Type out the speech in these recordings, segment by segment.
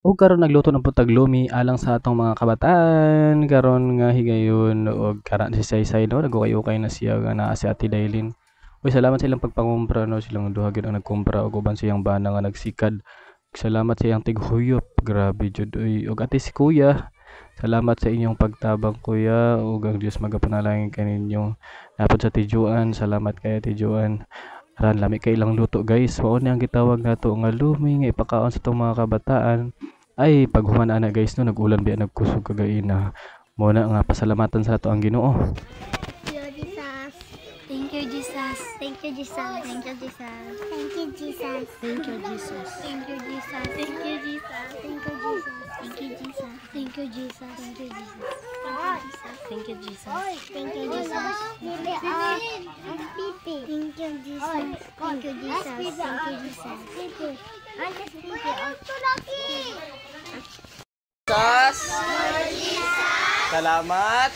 ug karon nagluto ng putag lumi alang sa atong mga kabataan karon nga higayon og kara si Saysay no nagukay-ukay na siya nga naa si Ate Dailin. Uy, salamat sa ilang pagpangumpra no silang duha gyud ang nagkumpra ug uban siyang bana nga nagsikad. Salamat sa iyang tighuyop, grabe jud uy. Ug ate si Kuya, salamat sa inyong pagtabang Kuya ug ang Dios magapanalangin kaninyo. Napod sa tijuan, salamat kay tijuan. Aran lami kay ilang luto guys. Mao ni ang gitawag nato nga lumi nga ipakaon sa tong mga kabataan. Ay paghuman ana guys no nag-ulan biya nagkusog kagaina. Mo na nga pasalamatan sa nato ang Ginoo. Thank you, Jesus. Thank you, Jesus. Thank you, Jesus. Thank you, Jesus. Thank you, Jesus. Thank you, Jesus. Thank you, Jesus. Thank you, Jesus. Thank you, Jesus. Thank you, Jesus. Thank you, Jesus. Thank you, Jesus. Thank you, Jesus. Thank you, Jesus. Thank you, Jesus. Thank you, Jesus, salamat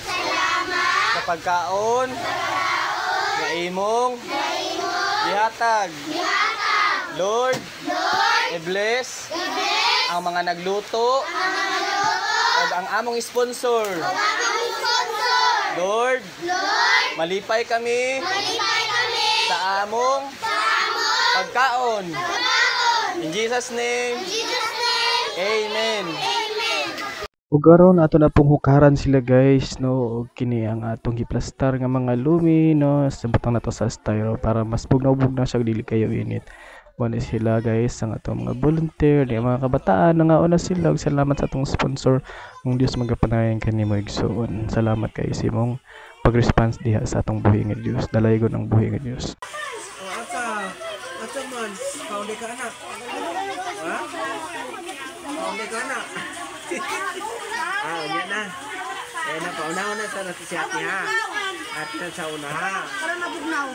sa pagkaon nga imong gihatag. Lord, i-bless ang mga nagluto at ang among sponsor. Lord, malipay kami sa among pagkaon. In Jesus' name, Amen. Ug karon ato na pong hukaran sila guys no ug kini ang atong giplastar nga mga lumi no sabutang nato sa styro para mas bugnaw-bugnaw siya dili kayo init. Mo ni sila guys ang atong mga volunteer di mga kabataan nga una sila ug salamat sa atong sponsor ang Dios magapanayon kanimo igsoon. Salamat kay sa imong pag-response diha sa atong buhi nga Dios. Dalaygon ang buhi nga Dios. Asa man, pauli ka anak. Ha? Pauli ka anak. Yan na. Ayan na, pauna-una sa natin si ate ha. Ate na sa una ha. Para mabugnaw.